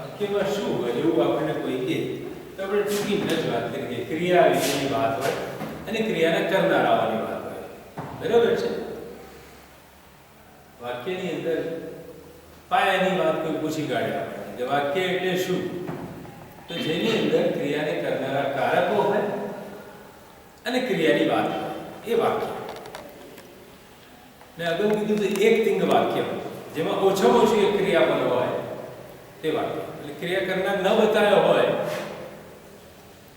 વાક્યમાં શું હોય એવું આપણને કોઈ કહે તો આપણે ટૂંકી જ વાત કરીએ ક્રિયા વિશેની વાત હોય અને ક્રિયાને કરનારાઓની વાત હોય. બરાબર છે? વાક્યની અંદર પાયાની વાત કોઈ પૂછી કાઢે આપણને કે વાક્ય એટલે શું, તો જેની અંદર ક્રિયાને કરનારા કારકો હોય અને ક્રિયાની વાત હોય એ વાક્ય. મેં અગાઉ કીધું તો એક તિંગ વાક્ય જેમાં ઓછામાં ઓછી એક ક્રિયાપદ હોય તે વાક્ય. એટલે ક્રિયા કરનાર ન બતાવ્યો હોય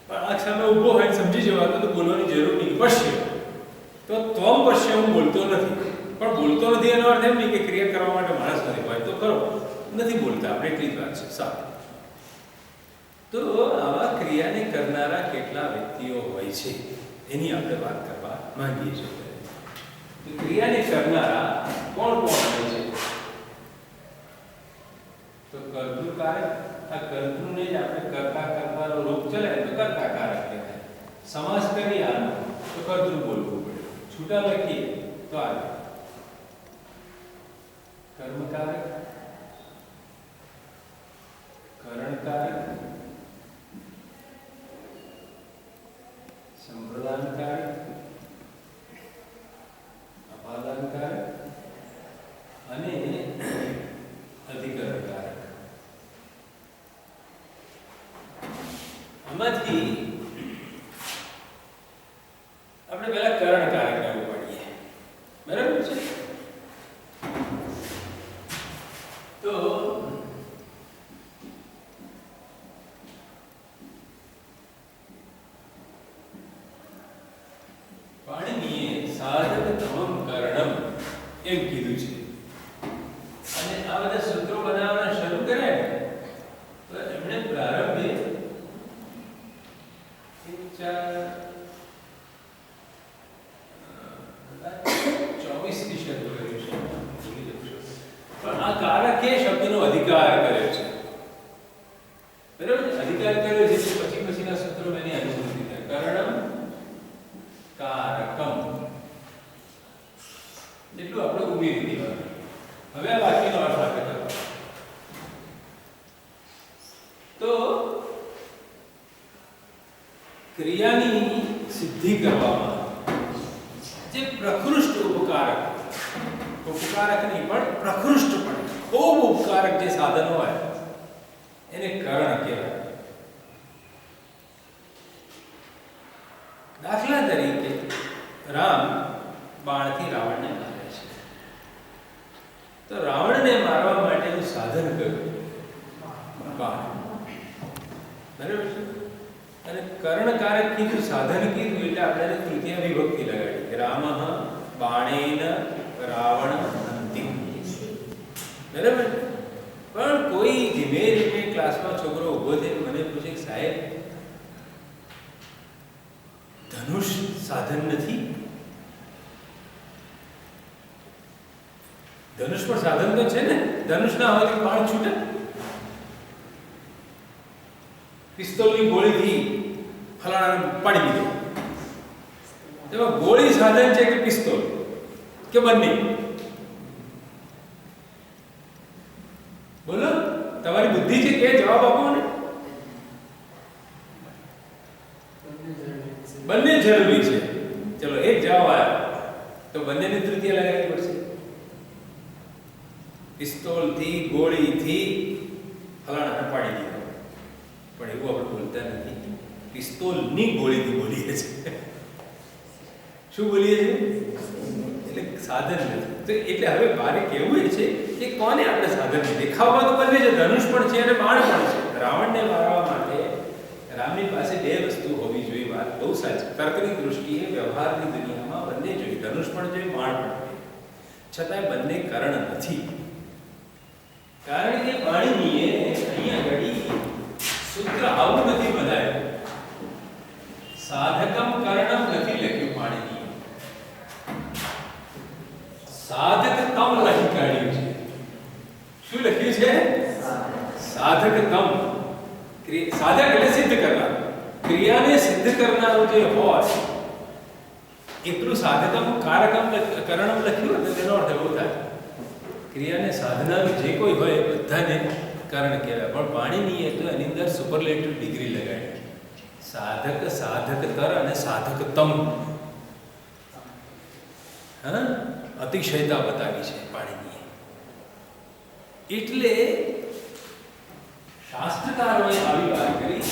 પણ આ સામે ઊભો હોય સમજી જવાતો તો બોલવાની જરૂર નહીં. પશ્ય તો ત્વમ પશ્ય હું બોલતો નથી, પણ બોલતો નથી એનો અર્થ એમ નહીં કે ક્રિયા કરવા માટે માણસ નથી હોય તો ખરો નથી બોલતા આપણે, એટલી જ વાત છે. સારું, તો આવા ક્રિયાને કરનારા કેટલા વ્યક્તિઓ હોય છે એની આપણે વાત કરવા માંગીએ છીએ. ક્રિયાને કરનારા કોણ કોણ હોય છે? તો કર્તૃકારક. આ કર્તૃને જ આપણે કરતા કરતાનો રૂપ ચલે તો કરતા કારક કહેવાય. સમાસ કરીએ આનો તો કર્તૃ બોલવું પડે, છૂટા લખીએ તો આ કર્મકારક, કરણકારક, સંપ્રદાનકારક, અપાદાનકારક અને અધિકરણકારક. આમાંથી આપણે પહેલા કરણકારકને ઉપાડીએ. બરાબર છે? તો પાણિનીએ સાધક ધમમ કરણમ એમ કીધું છે. અને આ બધા સૂત્રો બનાવવાના શરૂ કર્યા ને તો એમણે પ્રારંભે 24 થી શરૂ કર્યું છે. પણ આ કારકે શબ્દનો અધિકાર કર્યો છે. બરાબર? અધિકાર કર્યો છે પછીના સૂત્રો એની અનુભૂતિ થાય. કરણમ કારકમ એટલું આપણે ઉમેરી દેવાનું. હવે આ વાક્યનો અર્થ આપણે કરો. તો ક્રિયાની સિદ્ધિ કરવામાં જે પ્રકૃષ્ટ ઉપકારક નહીં પણ પ્રકૃષ્ટ પણ ખૂબ ઉપકારક જે સાધનો હોય એને કરણ કહેવાય. દાખલા તરીકે રામ બાણથી રાવણને મારે છે, તો રાવણને મારવા માટેનું સાધન કયું? બાણ. બરાબર છે? અને કર્ણકારક કીધું, સાધન કીધું એટલે આપણે તૃતીય વિભક્તિ લગાડી કે રામઃ બાણેન રાવણ હંતિ. બરાબર? પણ કોઈ ધીમે ધીમે ક્લાસમાં છોકરો ઊભો થઈને મને પૂછે સાહેબ ધનુષ સાધન નથી? ધનુષ પણ સાધન તો છે ને. ધનુષ ના હોય તો બાણ છૂટે. પિસ્તોલની ગોળીથી ફલાણાને પાડી દીધો. તેમાં ગોળી સાધન છે કે પિસ્તોલ કે બંને? બોલો, તમારી બુદ્ધિ છે કે જવાબ આપો ને. બંને જરૂરી છે. ચલો એક જવાબ આવ્યો તો બંનેની તૃતીય લગાવવી પડશે. પિસ્તોલથી ગોળીથી ફલાણાને પાડી દીધો. પણ એવું આપણે બોલતા નથી. પિસ્તોલની ગોળીથી બોલીએ છીએ. શું બોલીએ છીએ? એટલે સાધન નથી. તો એટલે હવે મારે કહેવું એ છે કે કોને આપણે સાધન દેખાવવા તો બંને છે. ધનુષ પણ છે અને બાણ પણ છે. રાવણને મારવા માટે રામની પાસે બે વસ્તુ હોવી જોઈએ. વાત બહુ સાચી. તર્કની દૃષ્ટિએ વ્યવહારની દુનિયામાં બંને જોઈએ. ધનુષ પણ જોઈએ, બાણ પણ જોઈએ. છતાંય બંને કરણ નથી. કારણ કે પાણિનીએ અહીંયા ઘડી સૂત્ર આવું નથી બનાવ્યું. સાધકમ કર્ણમ નથી લખ્યું પાણિનીએ. સાધકતમ લખી કાઢ્યું છે. શું લખ્યું છે? સાધકતમ. સાધક એટલે સિદ્ધ કરનાર. ક્રિયાને સિદ્ધ કરનારું જે હોય એટલું સાધકમ કારકમ કર્ણમ લખ્યું તો તેનો અર્થ એવો થાય ક્રિયાને સાધનારું જે કોઈ હોય બધાને કારણ કહેવાય. પણ પાણીની એ તો એની અંદર સુપરલેટિવ ડિગ્રી લગાડી. સાધક, સાધકતર અને સાધકતમ. હા, અતિશયતા બતાવી છે પાણીની. એટલે શાસ્ત્રકારોએ આવી વાત કરી.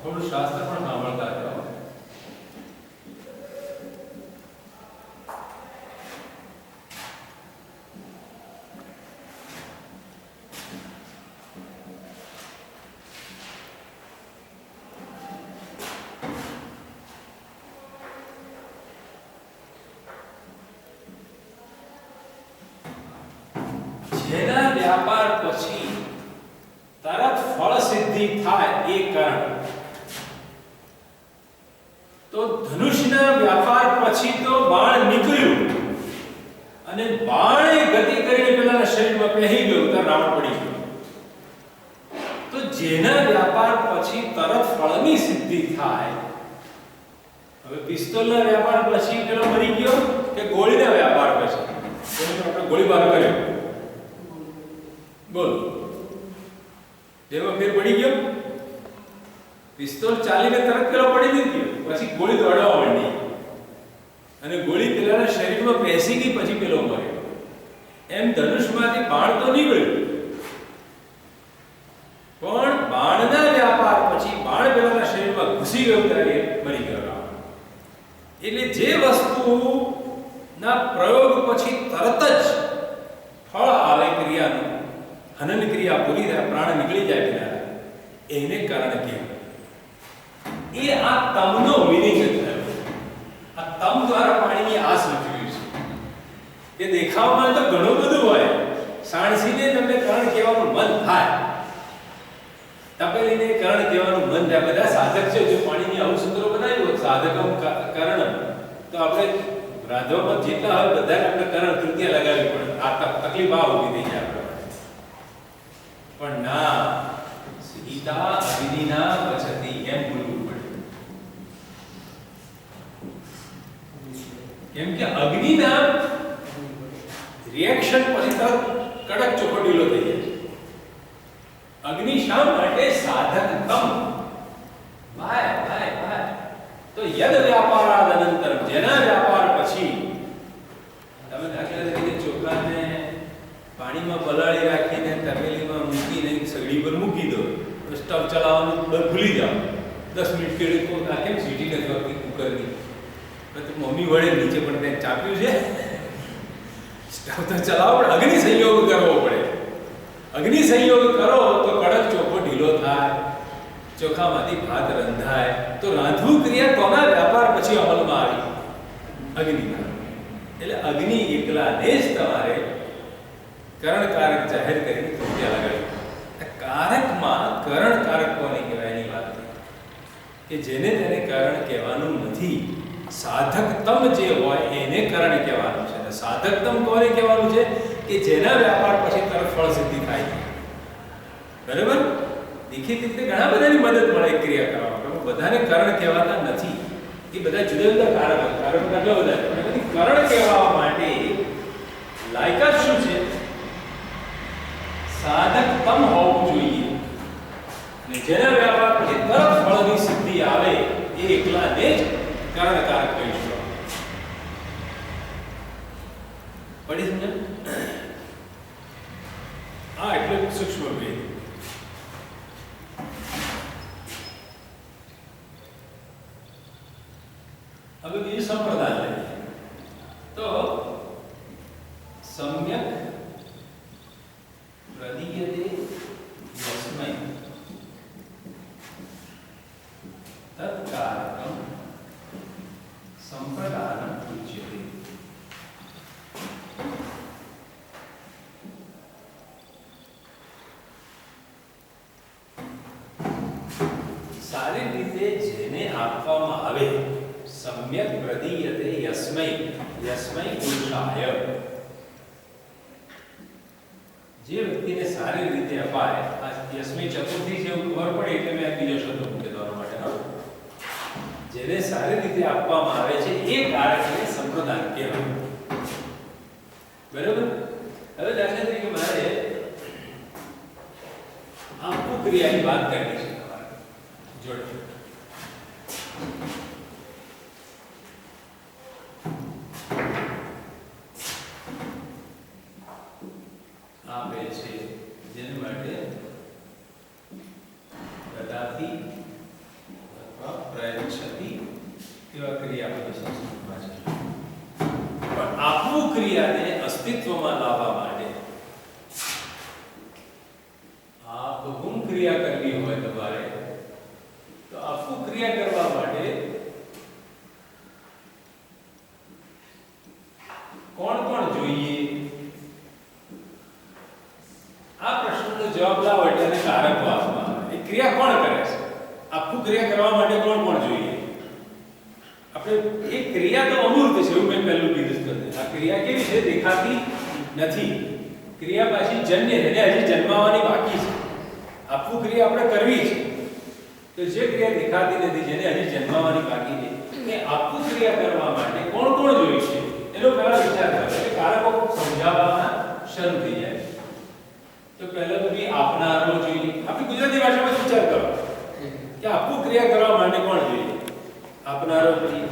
થોડું શાસ્ત્ર પણ સાંભળતા રહો. જેના વ્યાપાર પછી તરત ફળ સિદ્ધિ થાય એ કારણ. તો ધનુષના વ્યાપાર પછી તો બાણ નીકળ્યું અને બાણે ગતિ કરીને પેલાના શરીરમાં પહેરી ગયું તો રાવણ પડી ગયો. તો જેના વ્યાપાર પછી તરત ફળની સિદ્ધિ થાય. હવે પિસ્તોલના વ્યાપાર પછી પેલો મરી ગયો કે ગોળીના વ્યાપાર પછી? આપણે ગોળીબાર કર્યો, બોલ, જેમાં ફેર પડી ગયો. પિસ્તોલ ચાલીને તરત પેલો પડી નથી ગયો, પછી ગોળી દોડવા માંડી અને ગોળી પેલાના શરીરમાં બેસી ગઈ, પછી પેલો મર્યો. એમ ધનુષમાંથી બાણ તો નીકળ્યું, પણ બાણના વ્યાપાર પછી બાણ પેલાના શરીરમાં ઘૂસી ગયું ત્યારે મરી ગયો. એટલે જે વસ્તુના પ્રયોગ પછી તરત જ ફળ આવે ક્રિયાનું, હનન ક્રિયા પૂરી થાય, પ્રાણ નીકળી જાય કિનારે, એને કારણે કહેવાય. એ આ તમનો મિનિંગ થયો. આ તમ દ્વારા પાણીની આસ લખ્યું છે કે દેખાવમાં તો ઘણું બધું હોય. સાણસીને તમને કારણ કહેવાનું મન થાય, તપેલીને કારણ કહેવાનું મન થાય. બધા સાધક છે. જો પાણીની આવું સૂત્રો બનાવ્યું હોત સાધકમ કારણ, તો આપણે રાધવામાં જેટલા હોય બધાને આપણે કારણ તૃતીય લગાવવી પડે. આ તકલીફ આ ઊભી થઈ જાય. પણ ના, સીતા અગ્નિના પછતી એમ બોલવું પડે. કેમ કે અગ્નિના રિએક્શન પછી તરત કડક ચોખડીલો થઈ જાય. અગ્નિ શા માટે? સાધકતમ. ભાઈ તો યદ વ્યાપારાદ અનંતરમ, જેના વ્યાપાર પછી તમે દાખલા તરીકે ચોખાને પાણીમાં પલાળી રાખીને તપેલીમાં મૂકીને સગડી પર મૂકી દો, સ્ટવ ચલાવવાનું ભૂલી જાઓ, 10 મિનિટ કેળે તો આ કેમ સીટી નથી વાગતી કુકરની? તો મમ્મી વડે નીચે પણ ત્યાં ચાપ્યું છે. સ્ટવ તો ચલાવો, પણ અગ્નિ સંયોગ કરવો પડે. અગ્નિ સંયોગ કરો તો કડક ચોખ્ખો ઢીલો થાય, ચોખામાંથી ભાત રંધાય. તો રાંધવું ક્રિયા કોના વ્યાપાર પછી અમલમાં આવી? અગ્નિના. એટલે અગ્નિ એકલાને જ તમારે કરણ કારક જાહેર કરીને તૃતીયા લગાડી. કારકમાં કરણ કારક કોને કહેવાય એની વાત કે જેને તેને કારણ કહેવાનું નથી. સાધકતમ જે હોય એને કરણ કહેવાનું છે. સાધકતમ કોને કહેવાનું છે? કે જેના વ્યાપાર પછી તરત ફળ સિદ્ધિ થાય. બરાબર? દેખીતી રીતે ઘણા બધાની મદદ મળે ક્રિયા કરવામાં, પણ બધાને કરણ કહેવાતા નથી. એ બધા જુદા જુદા કારણો કેટલા બધા છે. પણ કરણ કહેવા માટે લાયકાત શું છે? સાધકતમ હોવું જોઈએ. અને જેના વ્યાપાર પછી તરત ફળની સિદ્ધિ આવે એ એકલાને જ કરણકારક કહીશું. પડી સમજ? આ એટલે સૂક્ષ્મ ભેદ. હવે બીજું સંપ્રદાય લઈએ તો સમ્યક પ્રદીયતે યસ્મૈ તત્કારકમ સંપ્રદાનમ ઉચ્યતે. સારી રીતે જેને આપવામાં આવે, સમ્યક પ્રદીયતે યસ્મૈ, યસ્મૈ પુરુષાય, જે વ્યક્તિને સારી રીતે અપાય. આ યસ્મૈ ચતુર્થી છે એવું ખબર પડે એટલે મેં બીજો શબ્દ મૂકી દેવાનો માટે. જેને સારી રીતે આપવામાં આવે છે એ કારકને સંપ્રદાન કહેવાય. બરાબર? હવે દાખલા તરીકે મારે આપવું ક્રિયાની વાત કરવી છે તમારે જોડે. આપે છે જેને માટે કદાથી અથવા પ્રયત્નથી એવા ક્રિયાપદ સંસ્કૃતમાં છે. પણ આપવું ક્રિયાને અસ્તિત્વમાં લાવવા માટે આપવું ક્રિયા કરવી હોય તમારે તો આપવું ક્રિયા કરવા માટે કોણ કોણ જોઈએ? આ પ્રશ્નનો જવાબ લાવો એટલે કારકો આપવામાં આવે. એ ક્રિયા કોણ કરે છે? આપવું ક્રિયા કરવા માટે કોણ કોણ જોઈએ? આપણે એક ક્રિયા તો અમૂર્ત છે એવું મેં પહેલું કીધું હતું. આ ક્રિયા કેવી છે? દેખાતી નથી. ક્રિયા પાછી જન્ય છે ને હજી જન્માવાની બાકી છે. આપવું ક્રિયા આપણે કરવી છે તો જે ક્રિયા દેખાતી નથી જેને હજી જન્માવાની બાકી છે એ આપવું ક્રિયા કરવા માટે કોણ કોણ જોઈશે એનો પહેલા વિચાર કરો. એટલે કારકો સમજાવવાના શરૂ થઈ જાય. તો પહેલા તો બી આપનારો જોઈએ. આપણી ગુજરાતી ભાષામાં વિચાર કરો કે આપવું ક્રિયા કરવા માટે કોણ જોઈએ? આપનારો જોઈએ,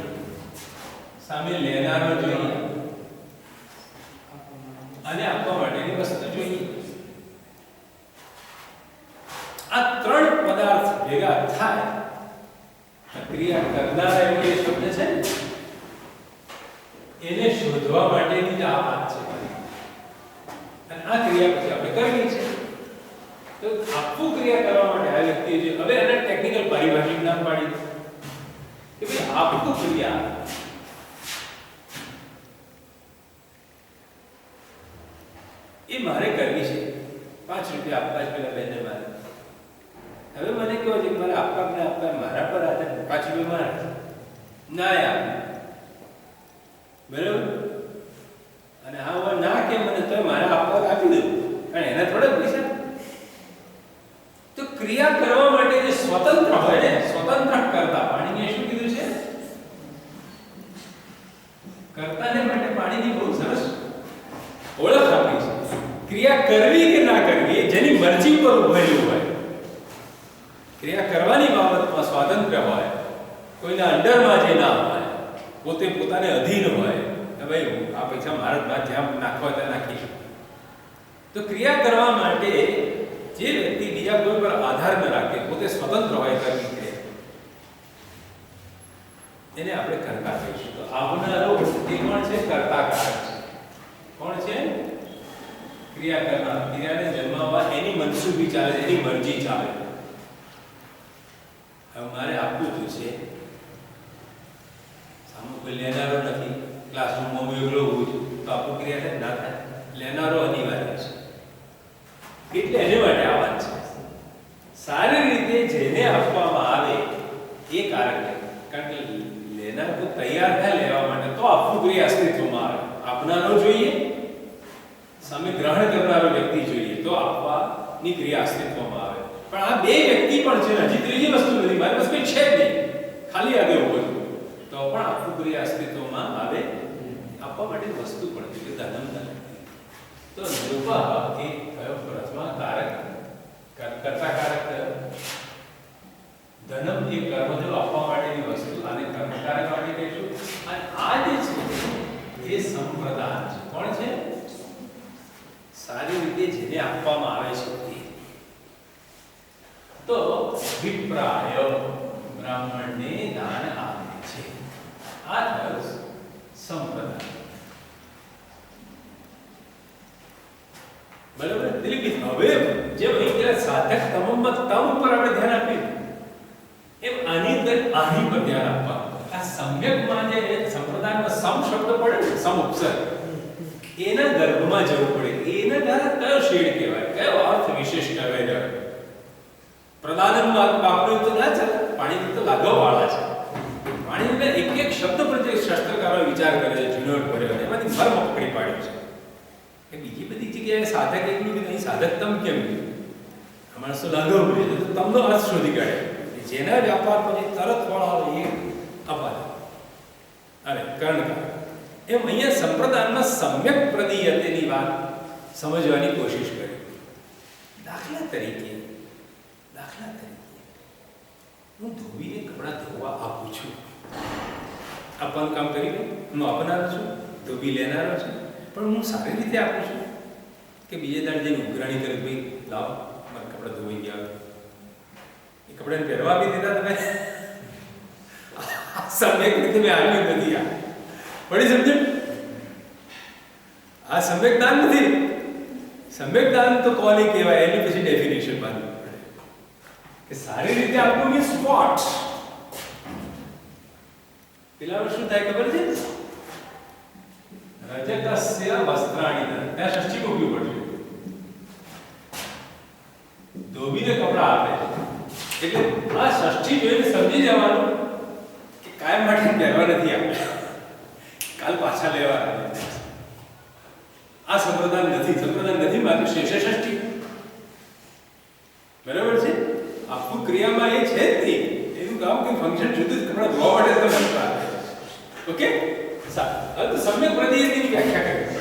સામે લેનારો જોઈએ અને આપવા માટેની વસ્તુ જોઈએ. આ ત્રણ પદાર્થ ભેગા થાય ક્રિયા કરનાર એવો એ શબ્દ છે એને શોધવા માટેની જ આ વાત છે. અને આ ક્રિયા પછી આપણે કરવી છે. તો આપવું ક્રિયા કરવા માટે આ વ્યક્તિ જે હવે એને ટેકનિકલ પારિભાષિક નામ પાડી કે ભાઈ આપવું ક્રિયા એ મારે કરવી છે. 5 રૂપિયા આપવા જ પેલા બેને મારે હવે મને કહો છે કે મારે આપવા કે આપવા મારા પર આધાર 5 રૂપિયા મારે ના યાર બરાબર. અને હા હવે ના કે મને તો મારે આપવા આપી દઉં અને એના થોડા પૈસા. તો ક્રિયા કરવા માટે જે સ્વતંત્ર હોય ને સ્વતંત્ર કરતા પાણીને શું કીધું છે? કરતાને માટે પાણીની બહુ સરસ ઓળખ આપી છે. ક્રિયા કરવી કે ના કરવી જેની મરજી પર ઉભેલું હોય, ક્રિયા કરવાની બાબતમાં સ્વાતંત્ર્ય હોય, કોઈના અંડરમાં જે ના હોય, પોતે પોતાને અધીન હોય કે ભાઈ આ પૈસા મારા જ્યાં નાખવા ત્યાં નાખી. તો ક્રિયા કરવા માટે જે વ્યક્તિ બીજા કોઈ પર આધાર ન રાખે, પોતે સ્વતંત્ર હોય કરવી ક્રિયા, એને આપણે કરતા કહીશું. તો આવનારો એ કોણ છે? કર્તાકારક છે. કોણ છે? ક્રિયા કરનાર. ક્રિયાને જન્માવવા એની મનસુબી ચાલે, એની મરજી ચાલે. હવે મારે આપવું જોશે, સામે કોઈ લેનારો નથી, ક્લાસરૂમમાં હું એકલો હોઉં છું તો આપવું ક્રિયા ના થાય. લેનારો અનિવાર્ય છે. એટલે એને માટે આ વાત છે. સારી રીતે જેને આપવામાં આવે એ કારક છે. કારણ કે લેનાર તો તૈયાર થાય લેવા માટે તો આપવું ક્રિયા અસ્તિત્વમાં આવે. આપનારો જોઈએ, સામે ગ્રહણ કરનારો વ્યક્તિ જોઈએ તો આપવાની ક્રિયા અસ્તિત્વમાં આવે. પણ આ બે વ્યક્તિ પણ છે, હજી ત્રીજી વસ્તુ નથી, મારી પાસે કોઈ છે જ નહીં, ખાલી આગે ઉભો છું તો પણ આપવું ક્રિયા અસ્તિત્વમાં આવે. આપવા માટે વસ્તુ પણ છે કે ધનમ ધન. તો નૃપા એ કયો પ્રથમ કારક કરતા કારક ધનમ એ કર્મ જો આપવા માટેની વસ્તુ આને કર્મકારક માટે કહીશું. અને આ જે છે એ સંપ્રદાન છે. કોણ છે? સારી રીતે જેને આપવામાં આવે છે. તો વિપ્રાય બ્રાહ્મણને દાન આપે છે. આ થયો સંપ્રદાન. બરાબર. દિલીપ હવે જેમ અહીં સાધક તમમાં તમ ઉપર આપણે ધ્યાન આપ્યું એમ આની અંદર આની પર ધ્યાન આપવાનું. આ સમ્યકમાં જે સંપ્રદાયમાં સમ શબ્દ પડે ને, સમ ઉપસર્ગ, એના ગર્ભમાં જવું પડે. એના દ્વારા કયો શેડ કહેવાય, કયો અર્થ વિશેષ કહેવાય. પ્રદાનનું વાપર્યું તો ના ચાલે, પાણી તો લાગવવાળા છે. પાણીના એક એક શબ્દ પર જે શાસ્ત્રકારો વિચાર કરે છે, ઝીણવટ ભર્યો, એમાંથી મર્મ પકડી પાડ્યું છે. કે બીજી બધી જગ્યાએ સાધક એટલું કે નહીં, સાધક તમ કેમ કીધું? માણસો લાગવ પડે તો તમનો અર્થ શોધી કાઢે. જેના વ્યાપાર પછી તરત વાળા એ અપાર અરે કર્ણકાર. એમ અહીંયા સંપ્રદાયમાં સમ્યક પ્રદીયતેની વાત સમજવાની કોશિશ કરી. દાખલા તરીકે દાખલા તરીકે હું ધોબીને કપડાં ધોવા આપું છું, આપવાનું કામ કરીને હું આપનારો છું, ધોબી લેનારો છું, પણ હું સારી રીતે આપું છું કે બીજે દાડે જઈને ઉઘરાણી કરે, ભાઈ લાવો મારા કપડાં ધોઈ ગયા, એ કપડાને પહેરવા આપી દીધા તમે? સમ્યક રીતે મેં આવ્યું નથી. આ પડી સમજણ? આ સમ્યક દાન નથી. સમ્યક દાન તો કોને કહેવાય એની પછી ડેફિનેશન બાંધવી પડે કે સારી રીતે આપવું મીન્સ વોટ. પેલા શું થાય ખબર છે? રજતસ્ય વસ્ત્રાણી દાન. ત્યાં ષષ્ઠી મૂકવી પડશે. ધોબીને કપડા આપે એટલે આ ષષ્ઠી જોઈને સમજી જવાનું કે કાયમ માટે પહેરવા નથી આપ્યા, કાલ પાછા લેવા આવ્યા. આ સંપ્રદાન નથી માત્ર શેષ ષષ્ઠી. બરાબર છે? આખું ક્રિયામાં એ છે જ નહીં. એનું કામ કે ફંક્શન જુદું જ કપડા ધોવા માટે તો બનતા આવે. ઓકે, સારું. હવે તો સમ્યક પ્રતિનિધિની વ્યાખ્યા કરવી પડશે.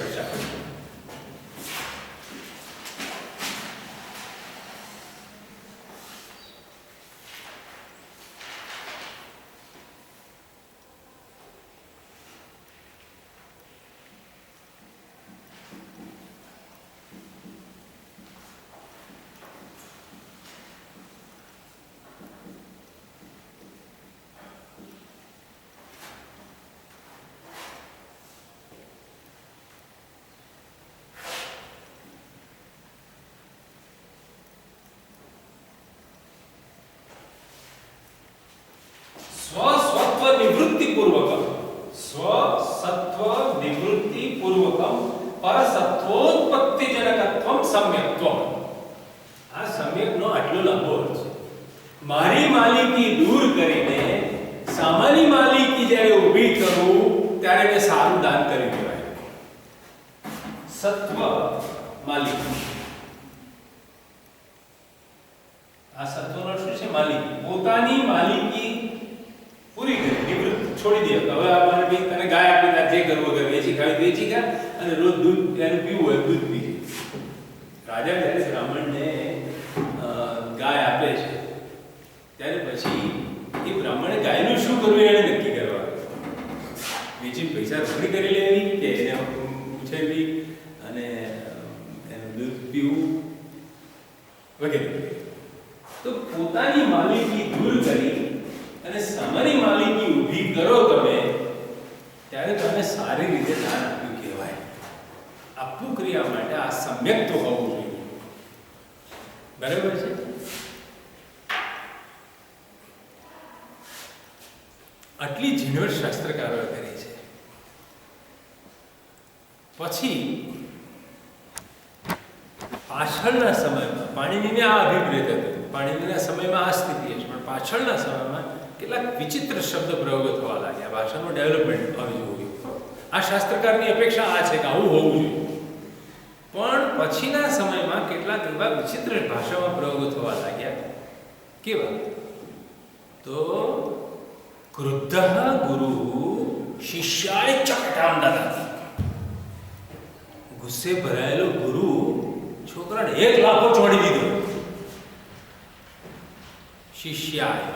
મારી માલિકી દૂર કરીને સામાન્ય માલિકી જ્યારે ઊભી કરું ત્યારે મેં સારું દાન કરી કહેવાય. સત્વ માલિકી. આ સત્વનો શું છે? માલિકી. પોતાની માલિકી પૂરી કરી, નિવૃત્ત છોડી દે. હવે આ મારે ભાઈ તને ગાય આપી દે, જે કરવું કરે, વેચી ખાવી વેચી ખા, અને રોજ દૂધ એનું પીવું હોય દૂધ પી. રાજા જ્યારે બ્રાહ્મણને ગાય આપે છે ત્યારે પછી એ બ્રાહ્મણે ગાયનું શું કરવું એને નક્કી કરવાનું. વેચીને પૈસા રોકડી કરી લેવી કે એને ઉછેરવી અને એનું દૂધ પીવું વગેરે. તો પોતાની માલિકી દૂર કરી અને સામાન્ય માલિકી ઊભી કરો તમે, ત્યારે તમે સારી રીતે દાન આપ્યું કહેવાય. આપવું ક્રિયા માટે આ સમ્યક તો હોવું જોઈએ. બરાબર છે? આટલી ઝીણવટ શાસ્ત્રકારોએ કરી છે. પછી પાછળના સમયમાં પાણિનીને આ અભિપ્રેત હતું. પાણિનીના સમયમાં આ સ્થિતિ છે, પણ પાછળના સમયમાં કેટલાક વિચિત્ર શબ્દ પ્રયોગો થવા લાગ્યા. ભાષાનું ડેવલપમેન્ટ આવી જોયું. આ શાસ્ત્રકારની અપેક્ષા આ છે કે આવું હોવું જોઈએ, પણ પછીના સમયમાં કેટલાક એવા વિચિત્ર ભાષામાં પ્રયોગો થવા લાગ્યા. કેવા? તો ક્રુદ્ધ ગુરુ શિષ્યાય ચકટામ દદાતિ. ગુસ્સે ભરાયેલો ગુરુ છોકરાને એક લાફો છોડી દીધો. શિષ્યાય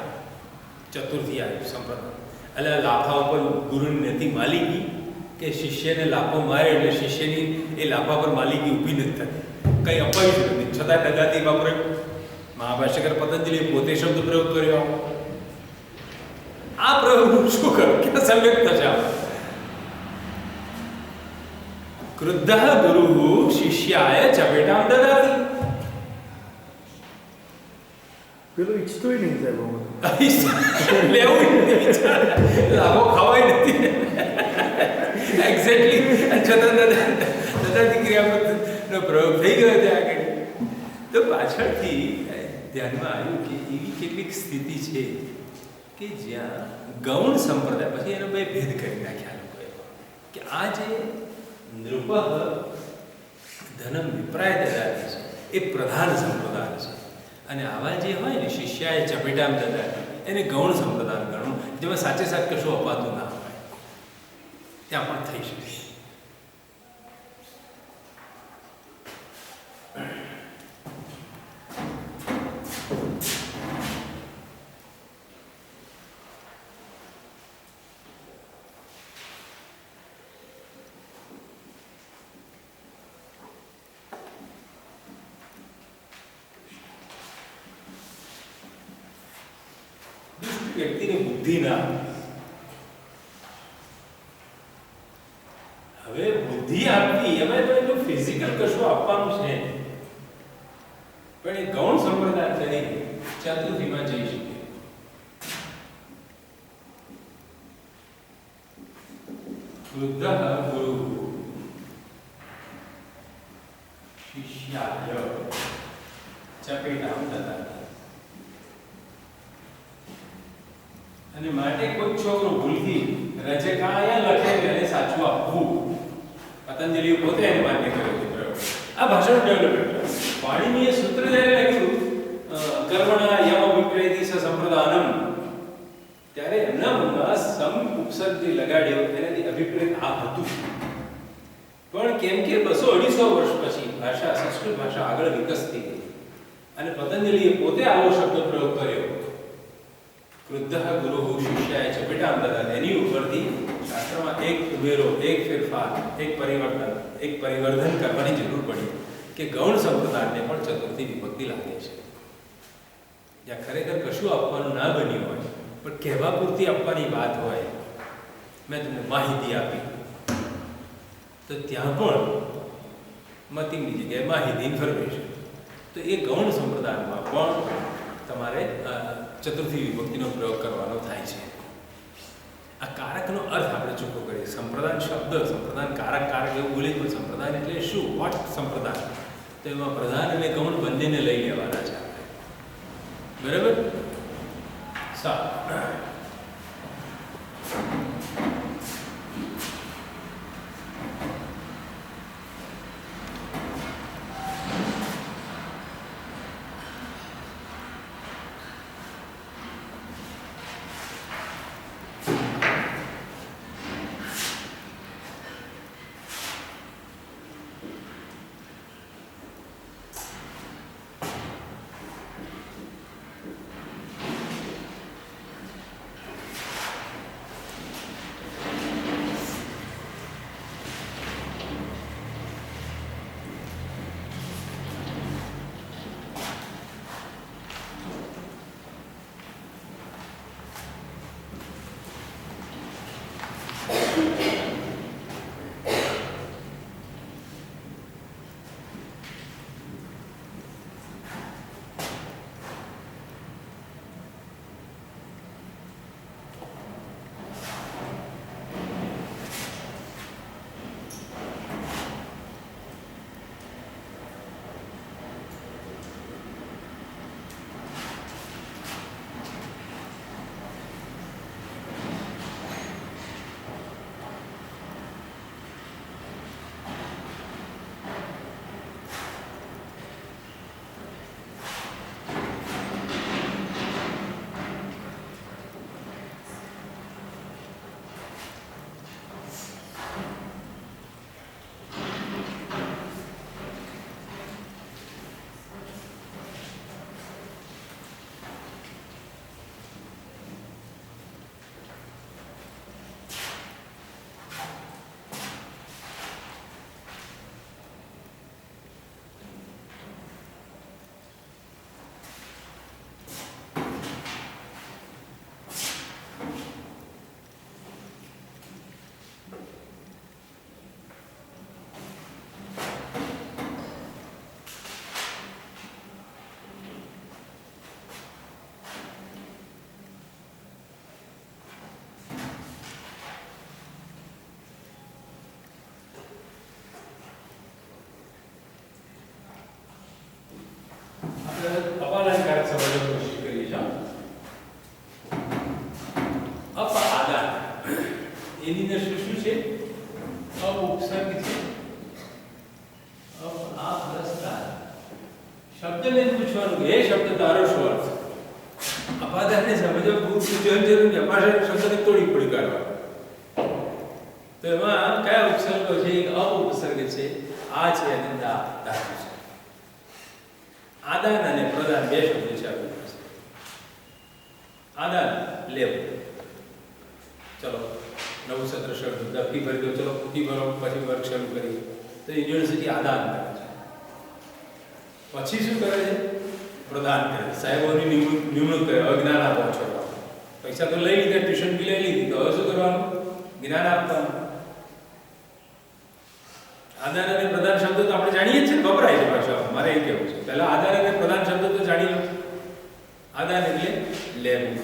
ચતુર્થી આવ્યું સંપ્રદાય. એટલે લાફા ઉપર ગુરુની નથી માલિકી કે શિષ્યને લાફો મારે એટલે શિષ્યની એ લાફા પર માલિકી ઊભી નથી થતી, કંઈ અપાયું જ નથી. છતાં દગાતી વાપરે. મહાભાષ્યકાર પતંજલિ પોતે શબ્દ પ્રયોગ કર્યો. આ પ્રયોગનું શું કરું? ક્યાં સમ્યક્ત છે? ક્રુદ્ધ ગુરુ શિષ્યાય ચપેટામ દદાતિ. પેલો ઈચ્છતોય નહીં સાહેબ, લેવું લાભો ખાવાય નથી. એક્ઝેક્ટલી. છતાં દદાતી ક્રિયાપદનો પ્રયોગ થઈ ગયો ત્યાં આગળ. તો પાછળથી ધ્યાનમાં આવ્યું કે એવી કેટલીક સ્થિતિ છે કે જ્યાં ગૌણ સંપ્રદાય, પછી એનો બે ભેદ કરી નાખ્યા લોકોએ કે આ જે નૃપ ધનમ વિપ્રાય દદાતી છે એ પ્રધાન સંપ્રદાય છે, અને આવા જે હોય ને શિષ્યાએ ચપેટામ દદાતી એને ગૌણ સંપ્રદાય ગણવું, જેમાં સાચે સાચ કશું અપાતું ના હોય. ત્યાં પણ થઈ શકે. વ્યક્તિની બુદ્ધિ ના હવે બુદ્ધિ આપવી એમાં તો એનું ફિઝિકલ કશું આપવાનું છે પણ એ ગૌણ સંપ્રદાય કરી ચતુર્થીમાં જઈ શકે વૃદ્ધ ગુરુ શિષ્યાય ચપેટામ દદાતિ અને માટે કોઈ છોકરો ભૂલથી રજકાયા લખે એને સાચું આપવું પતંજલિ પોતે એને માન્ય કર્યો છે આ ભાષણ ડેવલપમેન્ટ પાણીની સૂત્ર જ્યારે લખ્યું કર્મણા યમ વિક્રયતિ સંપ્રદાનમ ત્યારે એમના મનમાં સમ ઉપસર્ગથી લગાડ્યો એનાથી અભિપ્રેત આ હતું પણ કેમ કે 200-250 વર્ષ પછી ભાષા સંસ્કૃત ભાષા આગળ વિકસતી ગઈ અને પતંજલિએ પોતે આવો શબ્દ પ્રયોગ કર્યો ક્રુદ્ધઃ ગુરુઃ શિષ્યાય ચપેટામ દદાતિ એની ઉપરથી શાસ્ત્રમાં એક ઉમેરો એક ફેરફાર એક પરિવર્તન કરવાની જરૂર પડી કે ગૌણ સંપ્રદાયને પણ ચતુર્થી વિભક્તિ લાગે છે જ્યાં ખરેખર કશું આપવાનું ના બન્યું હોય પણ કહેવા પૂરતી આપવાની વાત હોય મેં તમને માહિતી આપી તો ત્યાં પણ મતીની જગ્યાએ માહિતી ઇન્ફોર્મેશન તો એ ગૌણ સંપ્રદાયમાં પણ તમારે ચતુર્થી વિભક્તિનો પ્રયોગ કરવાનો થાય છે આ કારકનો અર્થ આપણે ચોખ્ખો કરીએ સંપ્રદાય શબ્દ સંપ્રદાય કારક એવું બોલે પણ સંપ્રદાય એટલે શું વોટ સંપ્રદાય તો એમાં પ્રધાન અને ગૌણ બંનેને લઈ લેવાના છે આપણે બરાબર સારું અપાલનકારક સમજવાની કોશિશ કરીએ છીએ અપાદાન એની અંદર શું છે ઉપસર્ગ છે આ પ્લસ શબ્દને પૂછવાનું કે એ શબ્દ તારો શું અર્થ અપાદાનને સમજવા બહુ સૂચન જરૂર છે ભાષા શબ્દને તોડી પડી કાઢવા તો એમાં કયા ઉપસર્ગો છે એક ઉપસર્ગ છે આ છે અને દા ધાતુ છે આદાન અને પ્રદાન બે શબ્દો છે આપણી પાસે આદાન લેવું ચલો નવું સત્ર શરૂ ફી ભરી દો ચલો ફી ભરો પછી વર્ગ શરૂ કરીએ તો યુનિવર્સિટી આદાન કરે છે પછી શું કરે છે પ્રદાન કરે સાહેબોની નિમણૂક કરે અજ્ઞાન આપો છો પૈસા તો લઈ લીધા, ટ્યુશન બી લઈ લીધી, તો હવે શું કરવાનું? જ્ઞાન આપવાનું. આધાર અને પ્રધાન શબ્દો તો આપણે જાણીએ જ છે, વપરાય છે ભાષામાં. મારે એ કહેવું છે, પહેલા આધાર અને પ્રધાન શબ્દો તો જાણી લો. આધાર એટલે લેવું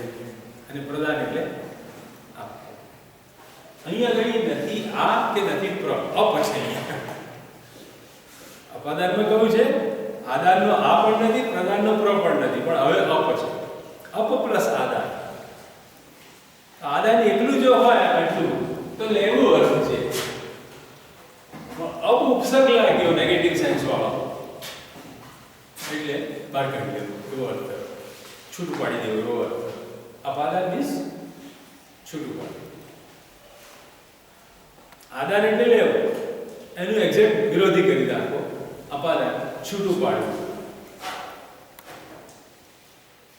અને પ્રધાન એટલે આપવું. અહીંયા આગળ નથી આ કે નથી પ્ર, અપ છે અહીંયા. અપાદાનમાં કહ્યું છે આધારનો આ પણ નથી, પ્રધાનનો પ્ર પણ નથી, પણ હવે અપ છે. અપ પ્લસ આધાર. આધાર એકલું જો હોય એટલું તો લેવું અર્થ છે. અપ ઉપસર્ગ લાગ્યો નેગેટિવ સેન્સ વાળો એટલે બહાર કાઢી દેવું એવો અર્થ થયો. છૂટું પાડી દેવું એવો અર્થ. અપાદાન મીન્સ છૂટું પાડવું. આધાર એટલે લેવું, એનું એક્ઝેક્ટ વિરોધી કરી નાખો. અપાદાન છૂટું પાડવું.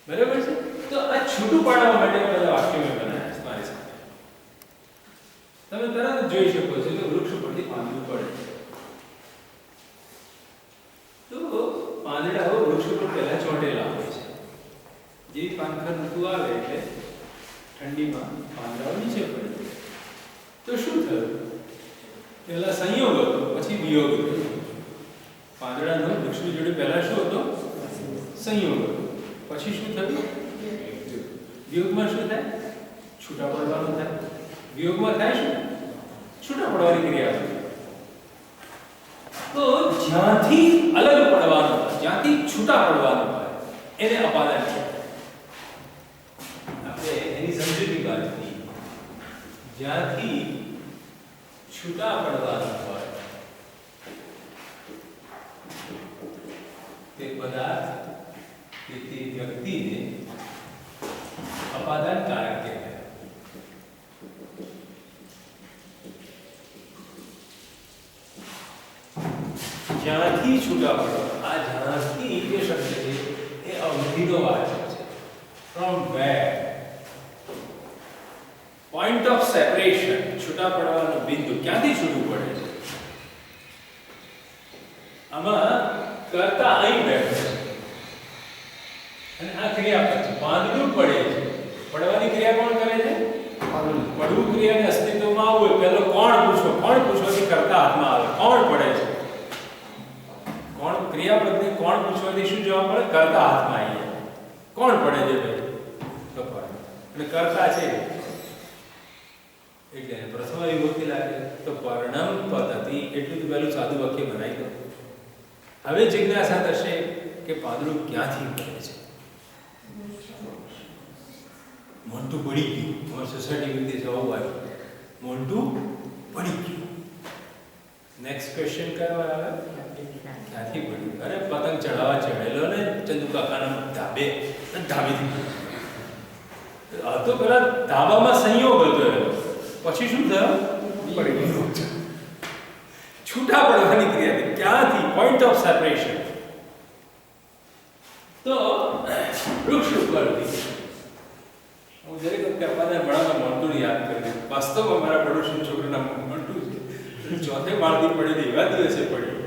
બરાબર છે? તો આ છૂટું પાડવા માટે બધા વાક્યો મેં બનાવ્યા છે મારી સાથે. તમે તરત જોઈ શકો છો કે વૃક્ષ પરથી પાંદડું પડે. તો પાંદડા વૃક્ષ પર પહેલા ચોંટેલા હોય છે. જે પાનખર ઋતુ આવે એટલે ઠંડીમાં પાંદડાઓ નીચે પડે. તો શું થયું? પહેલા સંયોગ હતો, પછી વિયોગ હતો. પાંદડાનો વૃક્ષની જોડે પહેલા શું હતો? સંયોગ હતો. પછી શું થયું? વિયોગમાં શું થાય? છૂટા પડવાનું થાય. વિયોગમાં થાય શું? છૂટા પડવાની ક્રિયા થાય. તો જ્યાંથી અલગ પડવાનું, જ્યાંથી છૂટા પડવાનું હોય એને અપાદાન કહેવાય. આપણે એની સમજૂતી વાત કરી. જ્યાંથી છૂટા પડવાનું હોય તે પદાર્થ કે તે વ્યક્તિને અપાદાન કારક કહેવાય. જ્યાંથી છૂટા પડવા, આ જ્યાંથી જે શબ્દ છે એ અવધિનો વાચક છે. From where, point of separation, છૂટા પડવાનો બિંદુ ક્યાંથી છૂટું પડે છે. આમાં કરતા અહીં બેઠો છે અને આ ક્રિયાપદ છે. પાંદડું પડે છે. પડવાની ક્રિયા કોણ કરે છે? પડવું ક્રિયાને અસ્તિત્વમાં આવવું હોય પહેલો કોણ પૂછો, કોણ પૂછવાથી કરતા હાથમાં આવે. કોણ પડે છે? કોણ ક્રિયાપદને કોણ પૂછવાથી શું જવાબ મળે? કરતા હાથમાં આવી જાય. કોણ પડે છે ભાઈ? તો પડે. અને કરતા છે એટલે પ્રથમ વિભક્તિ લાગે તો પરણમ પદ્ધતિ. એટલું તો પહેલું સાદું વાક્ય બનાવી દો. હવે જિજ્ઞાસા થશે કે પાંદડું ક્યાંથી પડે છે. મોન્ટું પડી ગયું. અમારી સોસાયટી વિશે જવાબ આવ્યો, મોન્ટું પડી ગયું. નેક્સ્ટ ક્વેશ્ચન કયો આવે? ક્યાંથી પડ્યું? અરે પતંગ ચડાવવા ચડેલો ને ચંદુ કાકાના ધાબે, ધાબેથી તો પેલા ધાબામાં સંયોગ હતો એનો. પછી શું થયું? પડી ગયું. છૂટા પડવાની ક્રિયા. ક્યાંથી? Point of separation. તો વૃક્ષ ઉપરથી હું દરેક વખતે અપાદાન ભણાવવા મોન્ટુને યાદ કરી. વાસ્તવમાં મારા પડોશી છોકરાના મોન્ટુ છે. ચોથે માળથી પડેલી એવા દિવસે પડી.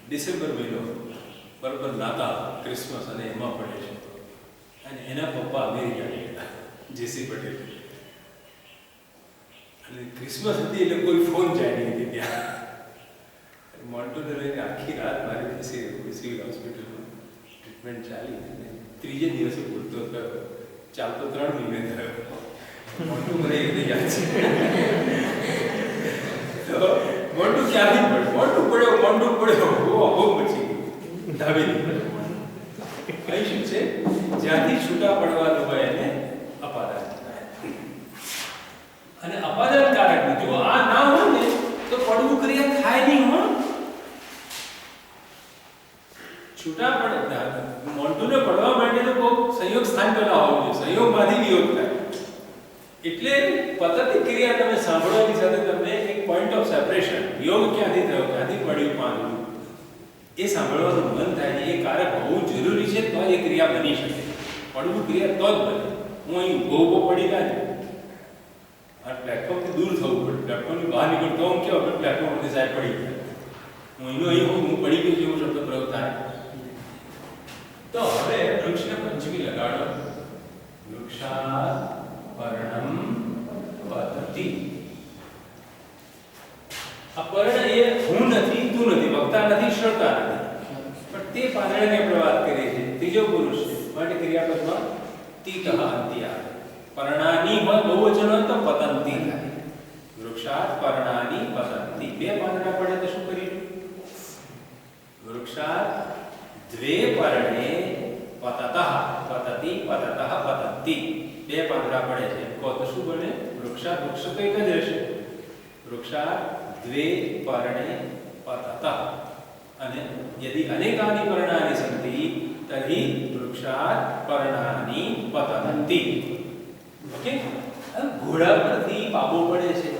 ડિસેમ્બર મહિનો બરોબર નાતાલ, ક્રિસમસ અને એમાં પડે છે. અને એના પપ્પા અમેરિકા ગયેલા, જેસી પટેલ. અને ક્રિસમસ હતી એટલે કોઈ ફોન જાય નહીં ત્યાં. મોન્ટુને લઈને આખી રાત મારી સિવિલ હોસ્પિટલમાં ટ્રીટમેન્ટ ચાલી. ત્રીજે દિવસે પૂરતો થયો. ચાલતો 3 મહિને થયો. મોન્ટુ મને એટલે યાદ છે. તો મોન્ટુ ક્યાંથી પડ્યો? મોન્ટુ પડ્યો. બહુ પછી ધાબેલી કઈ શું છે? જ્યાંથી છૂટા પડવાનું હોય એને અપાદાન. અને અપાદાન કારક જો આ ના હોય ને તો પડવું ક્રિયા થાય નહીં. છૂટા પડે મોન્ટુને પડવા માટે તો કોઈ સંયોગ સ્થાન પેલા હોવું જોઈએ. સંયોગમાંથી વિયોગ થાય. એટલે પદ્ધતિ ક્રિયા તમે સાંભળવાની સાથે તમને એક પોઈન્ટ ઓફ સેપરેશન, વિયોગ ક્યાંથી થયો, ક્યાંથી પડ્યું પાંદડું, એ સાંભળવાનું મન થાય. એ કારક હોવું જરૂરી છે તો એ ક્રિયા બની શકે. પડવું ક્રિયા તો જ બને. હું અહીં ઊભો પડી ના જાય. આ પ્લેટફોર્મથી દૂર થવું પડે. પ્લેટફોર્મની બહાર નીકળતો હું કેવો આપણે પ્લેટફોર્મથી સાઈડ પડી ગયા. હું હું પડી ગયો જેવો શબ્દ પ્રયોગ થાય. તો હવે વૃક્ષને પંચમી લગાડો. વૃક્ષાત પર્ણમ પતતિ. આ પર્ણ એ હું નથી, તું નથી, વક્તા નથી, શ્રોતા નથી, પણ તે પાંદડાને આપણે વાત કરીએ છીએ. ત્રીજો પુરુષ છે માટે ક્રિયાપદમાં તીતઃ અંતિ આવે. પર્ણાની હોય બહુવચન હોય તો પતંતી થાય. વૃક્ષાત પર્ણાની પતંતી. બે પાંદડા પડે તો શું કરીશું? વૃક્ષાત દ્વે પર્ણે પતતઃ પતતિ પતતઃ પતંતિ. બે પાંદડા પડે છે કહો તો શું બને? વૃક્ષાત. વૃક્ષ તો એક જ રહેશે. વૃક્ષાત દ્વે પર્ણે પતતઃ. અને यदि अनेकानि पर्णानि सन्ति तर्हि वृक्षात् पर्णानि पतन्ति. ओके. घोड़ा परથી પાબો પડે છે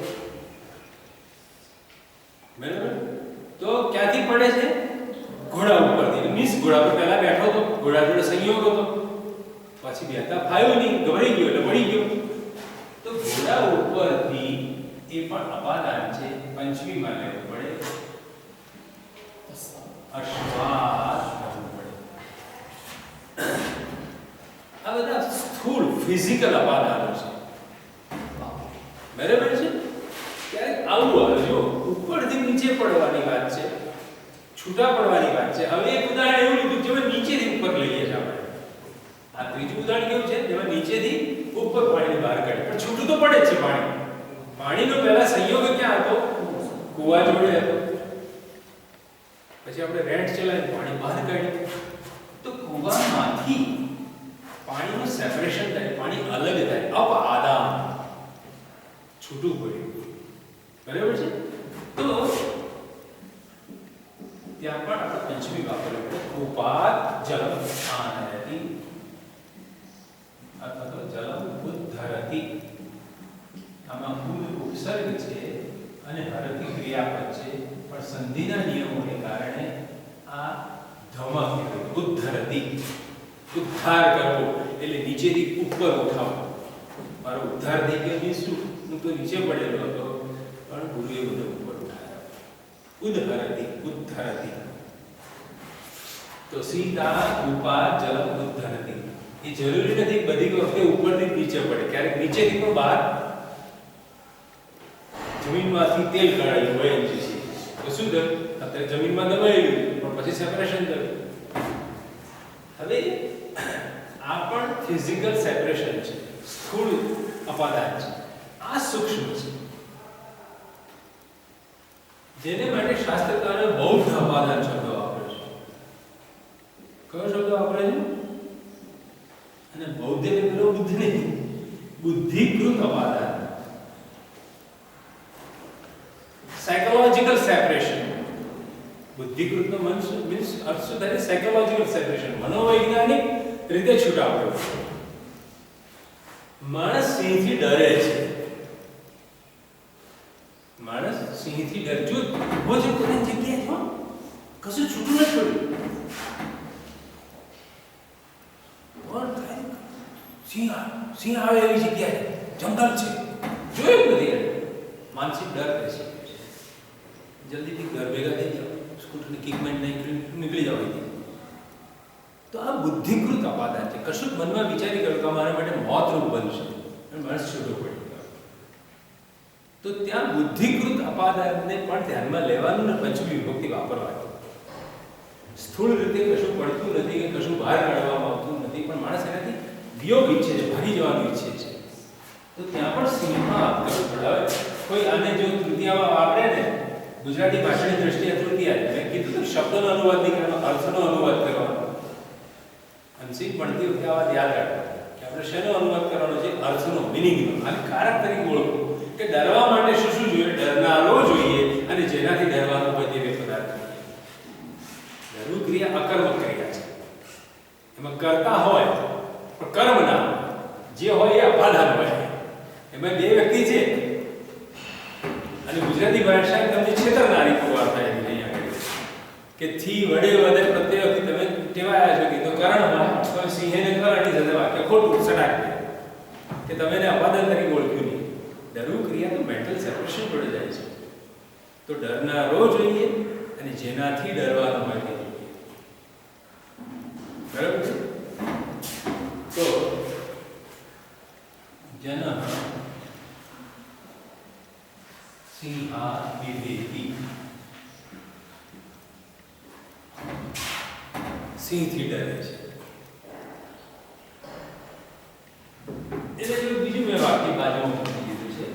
બરાબર. તો ક્યાંથી પડે છે? ઘોડા ઉપરથી. મીન્સ ઘોડા પર પહેલા બેઠો તો ઘોડા જોડે સંયોગ હતો, પછી બેઠા ફાયો નહીં, ગભરાઈ ગયો એટલે પડી ગયો. તો ઘોડા ઉપરથી એ પણ અપાદાન છે. પંચમીમાં લેવું પડે અશ્વાસ. આ બધા સ્થૂળ ફિઝિકલ અપાદાનો છે બરાબર છે. ક્યારેક આવું આવે જો ઉપરથી નીચે પડવાની વાત છે, છૂટા પડવાની વાત છે. હવે એક ઉદાહરણ એવું લીધું જેમાં નીચેથી ઉપર લઈએ છીએ આપણે. આ ત્રીજું ઉદાહરણ કેવું છે? જેમાં નીચેથી ઉપર પાણી બહાર કાઢે પણ છૂટું તો પડે જ છે પાણી. પાણીનો પહેલા સંયોગ ક્યાં હતો? કુવા જોડે હતો. પછી આપણે રેન્ટ ચલાવી પાણી બહાર કાઢ્યું તો કુવામાંથી પાણીનું સેપરેશન થાય, પાણી અલગ થાય, અપ-આદાન, છૂટું પડ્યું બરાબર છે. તો ત્યાં પણ આપણે પંચમી વાપરવું પડે. કૂપાત જલમ આનયતિ અથવા તો જલમ ઉદ્ધરતિ. આમાં ઉદ ઉપસર્ગ છે અને હરતિ ક્રિયાપદ છે, પણ સંધિના નિયમોને કારણે આ ધમક ઉદ્ધરતિ. ઉદ્ધાર કરવો એટલે નીચેથી ઉપર ઉઠાવવો. મારો ઉદ્ધાર થઈ ગયો મીન્સ શું? હું તો નીચે પડેલો હતો પણ ગુરુએ મને ઉપર ઉઠાવ્યો. ઉદ્ધરતિ ઉદ્ધરતિ. તો સીતા કૂપા જલમ ઉદ્ધરતિ. એ જરૂરી નથી બધી વખતે ઉપરથી નીચે પડે. ક્યારેક નીચેથી પણ બહાર જમીનમાંથી તેલ કઢાયું હોય એમ છે તો શું થયું? અત્યારે જમીનમાં દબાઈ ગયું પણ પછી સેપરેશન થયું. હવે આ પણ ફિઝિકલ સેપરેશન છે, સ્થૂળ અપાદાન છે. આ સૂક્ષ્મ છે જેને માટે શાસ્ત્રકારે બૌદ્ધ અપાદાન શબ્દ વાપર્યો છે. કયો શબ્દ વાપરે છે? અને બૌદ્ધ એટલે પેલો બુદ્ધ નહીં, બુદ્ધિકૃત અપાદાન. Psychological separation. બુદ્ધિકૃતનો મીન્સ અર્થ શું થાય? સાયકોલોજીકલ સેપરેશન, મનોવૈજ્ઞાનિક રીતે છૂટા પડવું. માણસ સિંહથી ડરે છે. માણસ સિંહથી ડરે. જો ઊભો છે પોતાની જગ્યાએ જો કશું છૂટું નથી પડ્યું. સિંહ આવે એવી જગ્યાએ જંગલ છે જોયું નથી. માનસિક ડર રહેશે. જલ્દીથી ઘર ભેગા થઈ જાઓ, સ્કૂટરની કિકમેન્ટ નહીં નીકળી જાવ. તો આ બુદ્ધિકૃત અપાદાન છે. કશું મનમાં વિચારી કરો કે મારા માટે મોતરૂપ બનશે અને માણસ છૂટો પડી ગયો. તો ત્યાં બુદ્ધિકૃત અપાદાનને પણ ધ્યાનમાં લેવાનું ને પંચમી વિભક્તિ વાપરવાની. સ્થૂળ રીતે કશું પડતું નથી કે કશું બહાર કાઢવામાં આવતું નથી, પણ માણસ એનાથી વિયોગ ઈચ્છે છે, ભાગી જવાનું ઈચ્છે છે. તો ત્યાં પણ સિંહમાં આપવું પડાવે. કોઈ આને જો તૃતીયામાં વાપરે ને, ગુજરાતી ભાષાની દ્રષ્ટિએ તૃતીયા, મેં કીધું તો શબ્દનો અનુવાદ નહીં કરવાનો, અર્થનો અનુવાદ કરવાનો. અંશિક ભણતી વખતે આ વાત યાદ રાખો કે આપણે શેનો અનુવાદ કરવાનો છે? અર્થનો, મિનિંગનો. અને કારક તરીકે ઓળખો કે ડરવા માટે શું શું જોઈએ? ડરનારો જોઈએ અને જેનાથી ડરવાનું હોય તે પદાર્થ. ડરવું ક્રિયા અકર્મક ક્રિયા છે. એમાં કરતા હોય પણ કર્મ ના હોય. જે હોય એ અપાદાન હોય. એમાં બે વ્યક્તિ છે અને ગુજરાતી ભાષા તમને છેતરનારી પુરવાર થાય છે અહીંયા કે થી વડે વધે પ્રત્યે વખતે તમે ટેવાયા છો કે તો કરણ હોય તો સિંહને કરણની સાથે વાક્ય ખોટું સટાક કે તમે એને અપાદાન તરીકે ઓળખ્યું નહીં. ડરવું ક્રિયા તો મેન્ટલ સેપરેશન જોડે જાય છે. તો ડરનારો જોઈએ અને જેનાથી ડરવાનું હોય તે જોઈએ. બરાબર છે? તો સિંહથી ડરે છે. એટલે બીજું મેં વાક્ય બાજુમાં મૂકી દીધું છે.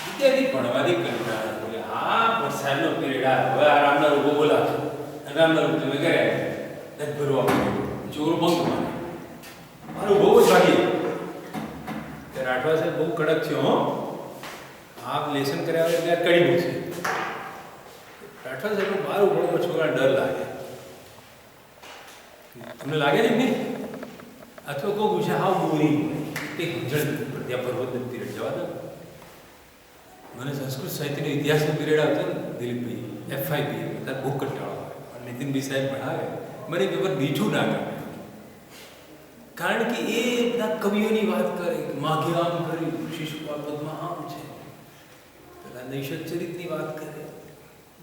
વિદ્યાર્થી ભણવાથી કંટાળે છે. હા વરસાદનો પીરિયડ હવે આ રામના ઉભો બોલાવશો રામના રૂપ તમે કર્યા ભરવા ચોરો બંધ મારે મારું બહુ જ ભાગી રાઠવા સાહેબ બહુ કડક છે. હો આપ લેસન કર્યા હોય ત્યાં કડી મૂકશે. રાઠવા સાહેબ મારું બહુ છોકરા ડર લાગે. તમને લાગે છે નહીં? અથવા કોઈ પૂછે હા બોરી તે સમજણ નથી ત્યાં પર્વતન પીરિયડ જવા દો. મને સંસ્કૃત સાહિત્યનો ઇતિહાસનો પીરિયડ આવતો ને દિલીપભાઈ FI પીરિયડ ત્યારે બહુ કંટાળો આવે. નીતિનભાઈ સાહેબ ભણાવે મને પેપર બીજું ના ગમે. કારણ કે એ બધા કવિઓની વાત કરે માઘે આમ કરી શિશુપાલ પદ્મા આમ છે પેલા નૈષદ ચરિતની વાત કરે.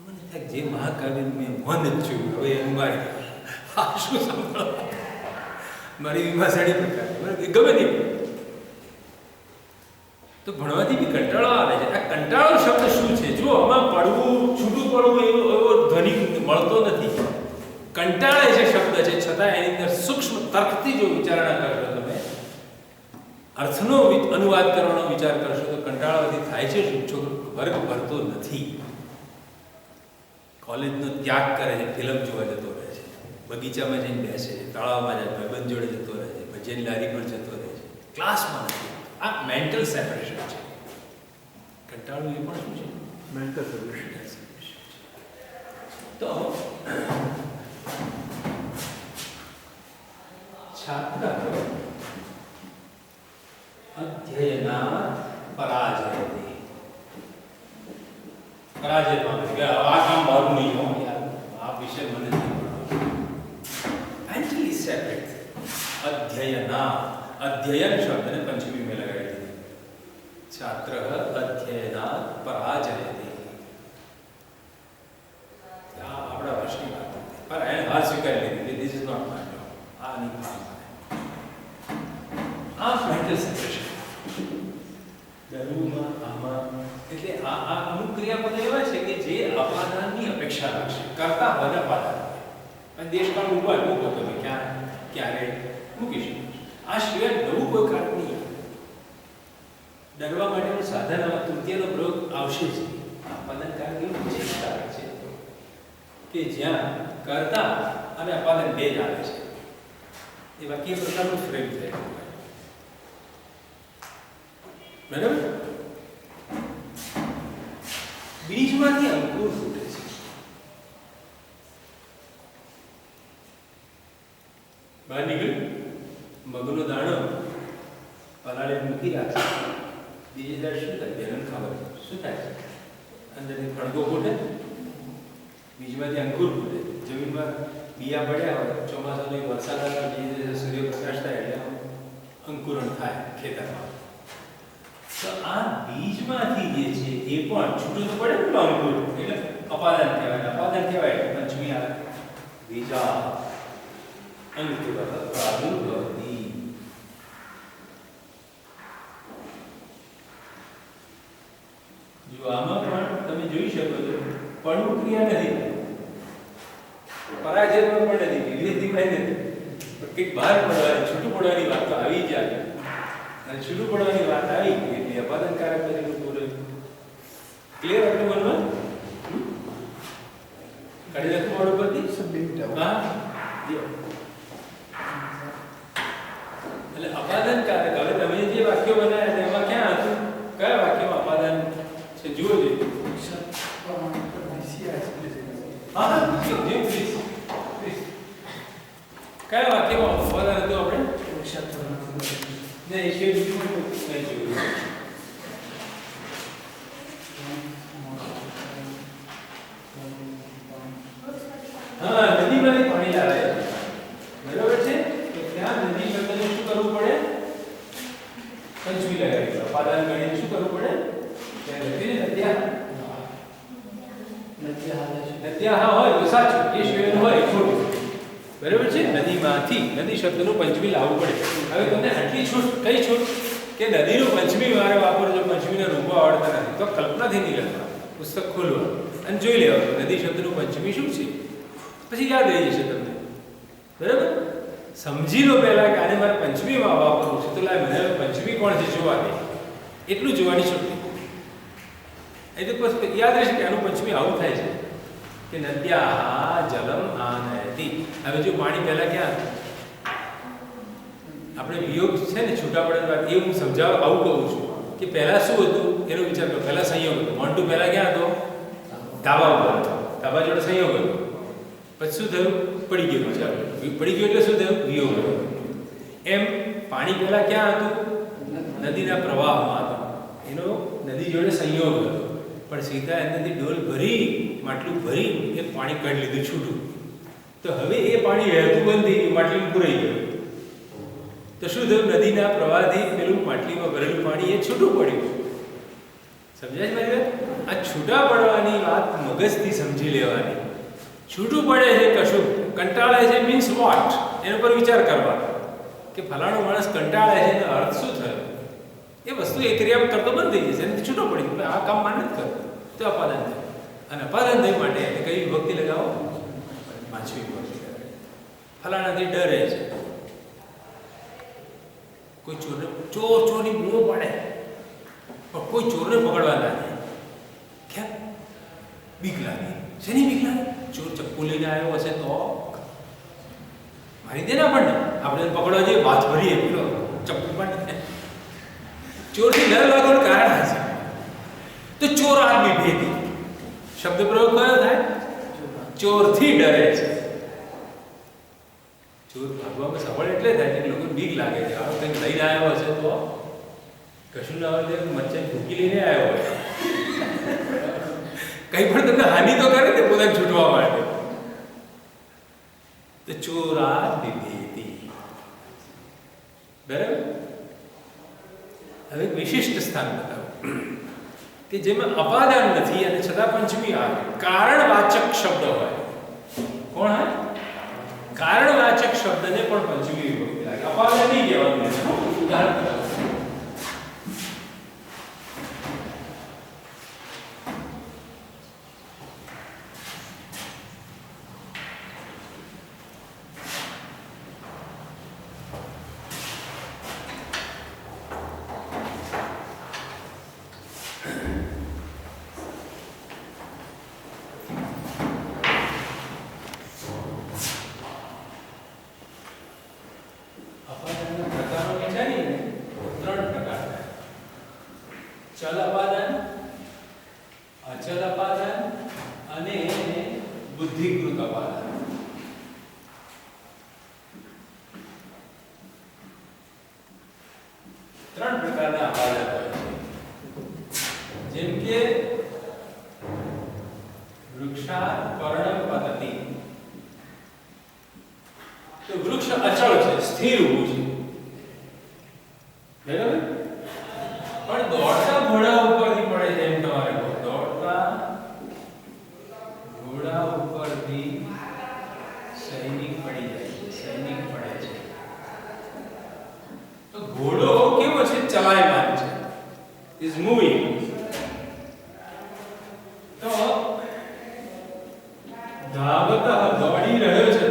મને થાય જે મહાકાવ્ય મેં મન જ છું હવે એનું મારે આ શું સાંભળો મારી વિમાસાડી પ્રકાર ગમે નહીં. તો ભણવાથી બી કંટાળો આવે છે. આ કંટાળો શબ્દ શું છે? જો આમાં પડવું છૂટું પડવું એવો ધ્વનિ મળતો નથી. કંટાળે જે શબ્દ છે છતાં એની અંદર સૂક્ષ્મ તર્કથી જો વિચારણા કરશો તમે અર્થનો અનુવાદ કરવાનો વિચાર કરશો તો કંટાળાથી થાય છે છોકરો વર્ગ ભરતો નથી. કોલેજનો ત્યાગ કરે છે, ફિલ્મ જોવા જતો રહે છે, બગીચામાં જઈને બેસે છે, તળાવમાં જાય ભાઈબંધ જોડે જતો રહે છે, ભજીયાની લારી પર જતો રહે છે, ક્લાસમાં નથી. આ મેન્ટલ સેપરેશન છે. કંટાળું એ પણ શું છે? Mental separation. તો છાત્ર અધ્યયનાત પરાજયતે પરાજય પામે કે આ કામ મારું નહીં હો યાર આ વિષય મને નહીં ભણાવો. Mentally separate. અધ્યયનાત અધ્યયન શબ્દને પંચમી મેં લગાડી દીધી. છાત્ર અધ્યયનાત પરાજયતે આપણા વર્ષની વાત હતી પણ એને હાર સ્વીકારી લીધી this is not my job. આ નહીં કામ કરે. આ મેન્ટલ સેપરેશન દરુમાં આમાં એટલે આ અમુક ક્રિયાપદો એવા છે કે જે અપાદાનની અપેક્ષા રાખશે કરતા વન અપાદાન અને દેશકાળ ઉપાય મૂકો તમે ક્યારે મૂકી શકો. આ સિવાય નવું કોઈ કારણ નહીં. ડરવા માટેનું સાધન આમાં તૃતીયનો પ્રયોગ આવશે જ. અપાદાન કારણ એવું વિશેષ કારણ છે કે જ્યાં કર્તા અને અપાદાન બે જ આવે છે. એ વાક્ય પ્રકારનું ફ્રેમ થાય બરાબર. બીજમાંથી અંકુર ફૂટે છે. બહાર નીકળ્યું મગનો દાણો પલાળે મૂકી રાખે બીજી દાડ શું થાય? બેનન ખબર શું થાય છે? અંદરથી ખડગો ફૂટે, બીજમાંથી અંકુર ફૂટે. જમીનમાં બિયા પડ્યા હોય ચોમાસાનો વરસાદ આવે બીજી સૂર્યપ્રકાશ થાય એટલે અંકુરણ થાય ખેતરમાં. તો આ બીજમાંથી જે છે એ પણ છૂટું તો પડે ને અંકુર એટલે અપાદાન કહેવાય. અપાદાન કહેવાય પંચમી આવે બીજા અંકુર પ્રાદુર્ભવતી. જો આમાં પણ તમે જોઈ શકો છો પડવું ક્રિયા નથી, પરાજયમાં પણ નથી, વિવેકીમાં નથી, પણ કંઈક બહાર પડવાની છૂટું પડવાની વાત તો આવી જાય અને છૂટું પડવાની વાત આવી એટલે અપાદાનકારક બનેલું બોલે. ક્લિયર આટલું મનમાં કાઢી નાખું મોડ ઉપરથી. હા એટલે અપાદાનકારક. હવે તમે જે વાક્યો બનાવ્યા તેમાં ક્યાં હતું? કયા વાક્યમાં અપાદાન છે જુઓ જોઈએ. હા કયા વાક્યમાં અપાદાન હતું આપણે? નહીં એ બીજું નહીં જોયું. હા નદીમાંથી પાણી લાવે બરાબર છે. તો ત્યાં નદી શબ્દને શું કરવું પડે? પંચમી લગાવી. અપાદાન ગણીને શું કરવું પડે? ત્યાં નદ્યા હોય તો સાચું, એ શિવાયનું હોય ખોટું. બરાબર છે. નદીમાંથી નદી શબ્દનું પંચમી લાવવું પડે. હવે તમને આટલી છૂટ કઈ છૂટ કે નદીનું પંચમી વારે વાપરજો, પંચમીના રૂપો આવડતા નથી તો કલ્પનાથી નહીં લખવા, પુસ્તક ખોલવા અને જોઈ લેવાનું નદી શબ્દનું પંચમી શું છે. પછી યાદ રહી જશે તમને. બરાબર? સમજી લો પહેલા કે આને મારે પંચમીમાં વાપરવું છે, તો લાય મને પંચમી કોણ છે જોવા દે, એટલું જોવાની છૂટી. એ તો પછી યાદ રહેશે કે આનું પંચમી આવું થાય છે કે નદ્યા જલમ આનયતિ. હવે જો પાણી પહેલા ક્યાં હતું? આપણે વિયોગ છે ને છૂટા પડવાની વાત, એ હું સમજાવવા આવું કહું છું કે પહેલા શું હતું એનો વિચાર કરો. પહેલા સંયોગ હતો. મોન્ટુ પહેલા ક્યાં હતો? ધાબા ઉપર હતો. ધાબા જોડે સંયોગ હતો. પછી શું થયું? પડી ગયું. ચાલો પડી ગયું એટલે શું થયું? વિયોગ હતો. એમ પાણી પહેલા ક્યાં હતું? નદીના પ્રવાહમાં હતું. એનો નદી જોડે સંયોગ હતો. પણ સીધા એનાથી ડોલ ભરી, માટલું ભરી એ પાણી કાઢી લીધું છૂટું. તો હવે એ પાણી વહેતું બંધ થઈ ગયું, માટલીમાં પૂરાઈ ગયું. તો શું થયું? નદીના પ્રવાહથી પેલું માટલીમાં ભરેલું પાણી એ છૂટું પડ્યું. સમજાય છે મારી વાત? આ છૂટા પડવાની વાત મગજથી સમજી લેવાની. છૂટું પડે છે કશું, કંટાળે છે મીન્સ વોટ, એના પર વિચાર કરવાનો કે ફલાણો માણસ કંટાળે છે એનો અર્થ શું થયો. એ વસ્તુ એ ક્રિયા કરતો બંધ થઈ જશે, એનાથી છૂટો પડી ગયો. આ કામ માને જ કરો તો અપાદાન થાય. અને અપાદાન થઈ માટે એટલે કઈ વિભક્તિ લગાવો? પાંચમી વિભક્તિ. ફલાણાથી ડરે છે. કોઈ ચોરની બૂમો પાડે પણ કોઈ ચોરને પકડવા લાગે. કેમ? બીક લાગે. શેની બીક લાગે? ચોર ચપ્પુ લઈને આવ્યો હશે તો મારી દે ને આપણને. આપણે પકડવા જઈએ વાત ભરીએ પેલો ચપ્પુ પણ ચોરથી ડર લાગવાનું કારણ હશે. તો ચોર આદમી ભેદી શબ્દ પ્રયોગ કયો થાય? ચોરથી ડરે છે. ચોર ભાગવામાં સફળ એટલે થાય કે લોકોને બીક લાગે છે. આ કંઈક લઈને આવ્યો હશે તો કશું ના હોય તો મચ્છર ભૂકી લઈને આવ્યો હોય. કંઈ પણ તમને હાનિ તો કરે ને પોતાને છૂટવા માટે. તો ચોરા દીધી. બરાબર? હવે એક વિશિષ્ટ સ્થાન બતાવો કે જેમાં અપાદાન નથી અને છતાં પંચમી આવે. કારણવાચક શબ્દ હોય. કોણ હોય? કારણવાચક શબ્દને પણ પંચમી વિભક્તિ લાગે. અપાદાન નહીં કહેવાનું. ઉદાહરણ બતાવો. ચલ અપાદાન, અચલ અપાદાન અને બુદ્ધિકૃત અપાદાન. ત્રણ પ્રકારના અપાદાન હોય છે. જેમ કે વૃક્ષાત પર્ણ પતતિ. તો વૃક્ષ અચળ છે, સ્થિર ઊભું છે. બરાબર? પણ દોડતા ઘોડા ઉપરથી પડે છે. એમ તમારે દોડતા ઘોડા ઉપરથી સૈનિક પડી જાય છે. સૈનિક પડે છે. તો ઘોડો કેવો છે? ચલાયમાન છે, ઇઝ મૂવિંગ. તો ધાવતઃ દોડી રહ્યો છે.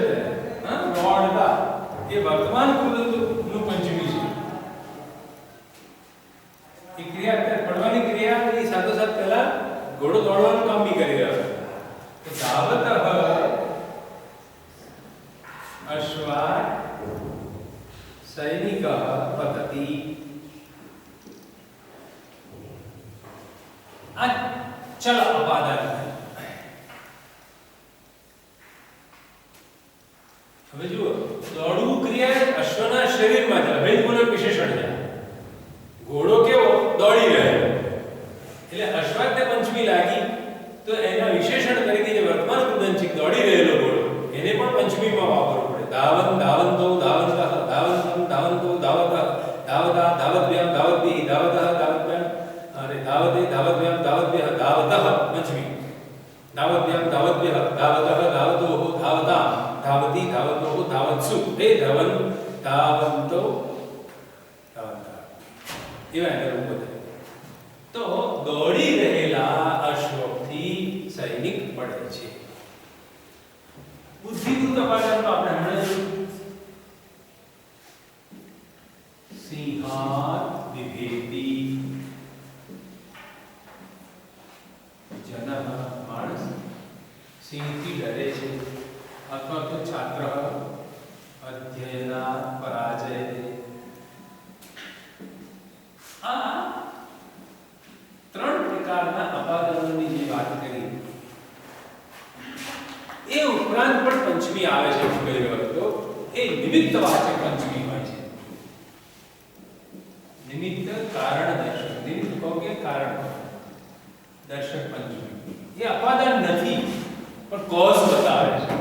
દોડતા એ વર્તમાન કૃતનું પંચમી છે. એ ક્રિયા પડવાની ક્રિયા ની સાથોસાથ પહેલા ઘોડો દોડવાનું કામ બી કરી રહ્યો છે. તો ધાવતઃ અશ્વા સૈનિક પતતિ. આ ચલ અપાદાન. હવે જુઓ, દોડવું ક્રિયા અશ્વના શરીરમાં છે. હવે બોલો વિશેષણ છે. ઘોડો કેવો? દોડી રહ્યો. એટલે અશ્વાને પંચમી લાગી તો એના વિશેષણ તરીકે જે વર્તમાન કૃદન છે, દોડી રહેલો ઘોડો, એને પણ પંચમીમાં વાપરવું પડે. ધાવન ધાવંતો ધાવંતઃ ધાવંતં ધાવંતો ધાવતઃ ધાવતા ધાવત્ભ્યામ ધાવદ્ભિઃ ધાવતઃ ધાવત્ભ્યામ અને ધાવતે ધાવત્ભ્યામ ધાવદ્ભ્યઃ ધાવતઃ પંચમી. ધાવત્ભ્યામ ધાવદ્ભ્યઃ ધાવતઃ ધાવતોઃ ધાવતા ધાવતી ધાવતોઃ ધાવત્સુ. એ ધવન ધાવંતો ધાવંતા. એવા એના રૂપો થાય. તો દોડી રહેલા અશ્વથી સૈનિક પડે છે. બુદ્ધિકૃત અપાદાનમાં આપણે હમણાં નિમિત્તવાચક પંચમી હોય છે. નિમિત્ત કારણ દર્શક, નિમિત્ત કહો કે કારણ દર્શક પંચમી એ અપાદાન નથી પણ કોઝ બતાવે છે.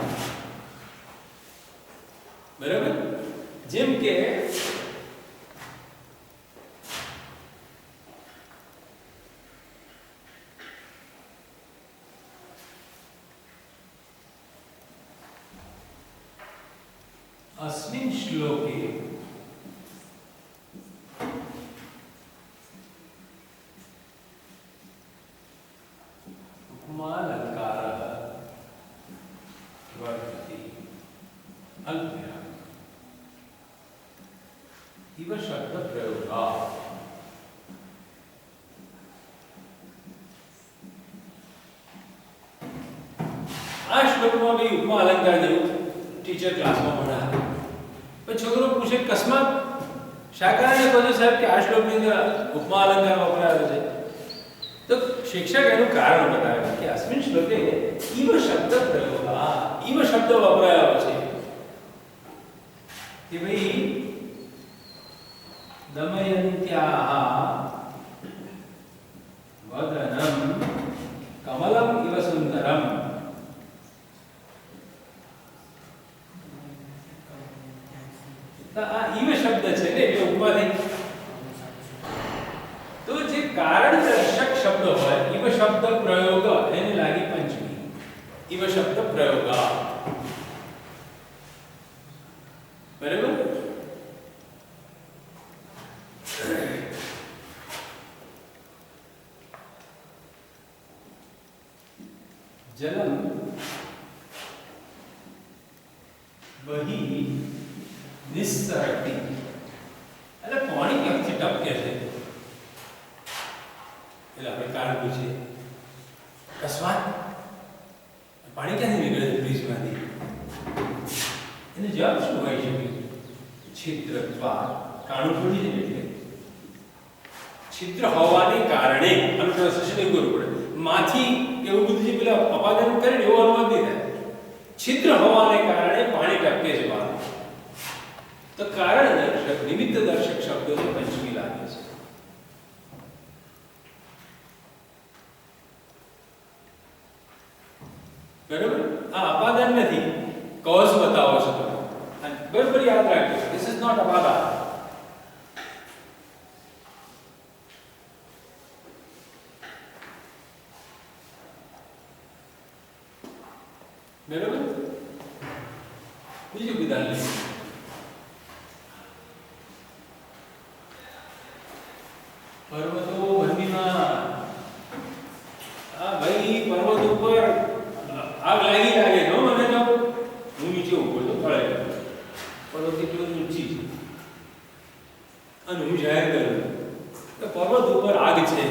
બરાબર? જેમ કે अस्मिन् श्लोके उपमालङ्कारः वर्तते अल्पया इव शब्दप्रयोगः. આ શ્લોકમાં ભાઈ ઉપમા અલંકાર જેવું ટીચર ક્લાસમાં ભણાવે. પછી છોકરો પૂછે કસ્માત શા કારણે કહો છો સાહેબ કે આ શ્લોકની અંદર ઉપમા અલંકાર વપરાયો છે? તો શિક્ષક એનું કારણ બતાવે કે અસ્મિન શ્લોકે ઈવ શબ્દ પ્રયોગ, ઈવ શબ્દ વપરાયો છે કે ભાઈ દમયંત્યાઃ વદનમ કમલમ ઇવ સુંદરમ. આ ઈવ શબ્દ છે ને એટલે ઉપમા થઈ. તો જે કારણ દર્શક શબ્દ હોય ઈવ શબ્દ પ્રયોગ એને લાગી પંચમી. ઈવ શબ્દ પ્રયોગ. બરાબર? જલમ બહી નિસ્સરતિ, એટલે પાણી ક્યાંથી ટપકે છે? એટલે આપણે કારણ પૂછીએ અકસ્માત પાણી ક્યાંથી નીકળે છે ફ્રીજમાંથી? એનો જવાબ શું હોય છે? છિદ્ર દ્વાર, કાણું થોડી છે એટલે છિદ્ર હોવાને કારણે અનુપ્રસેશન એવું કરવું પડે. માંથી એવું બધું જે પેલા અપાદાન કરે એવો અનુવાદ નહીં થાય. છિદ્ર હોવાને કારણે પાણી ટપકે છે બહાર. તો કારણ દર્શક નિમિત્ત દર્શક શબ્દોને પંચમી લાગે છે. બરાબર? આ અપાદાન નથી, કોઝ બતાવો છો તમે. અને બરાબર યાદ રાખજો, ધીસ ઇઝ નોટ અપાદાન. બરાબર? બીજું ઉદાહરણ લઈએ. પર્વતો વન્યમાં, આ ભાઈ પર્વત ઉપર આગ લાગે નો મને તો હું નીચે ઉભો તો ફળે પર્વત એટલું ઊંચી છે અને હું જાહેર કરું કે પર્વત ઉપર આગ છે.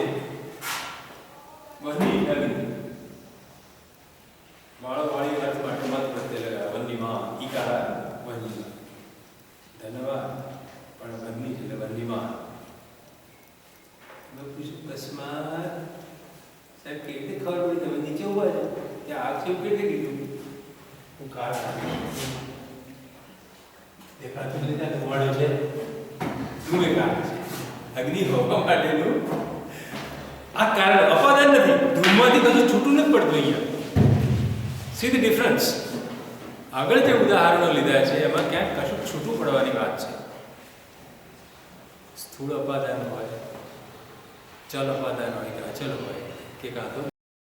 વન્ય અગ્નિ વાળી અર્થમાં ટમત પ્રત્યે લગા વન્યમાં ઈકારા વન્યમાં ધન્યવાદ પણ વન્ય એટલે વન્યમાં. અકસ્માત સાહેબ કેવી રીતે ખબર પડી તમે નીચે ઉભા છો ત્યાં આગ છે કેવી રીતે કીધું? હું કારણ દેખાતું નથી ત્યાં ધુમાડો છે, ધૂમે કારણ છે. અગ્નિ હોવા માટેનું આ કારણ અપાદાન નથી. ધૂમમાંથી કશું છૂટું નથી પડતું અહીંયા. See the difference? આગળ જે ઉદાહરણો લીધા છે એમાં ક્યાંક કશું છૂટું પડવાની વાત છે. સ્થૂળ અપાદાન હોય, ચલ અપાદાન હોય કે અચલ હોય કે કાં તો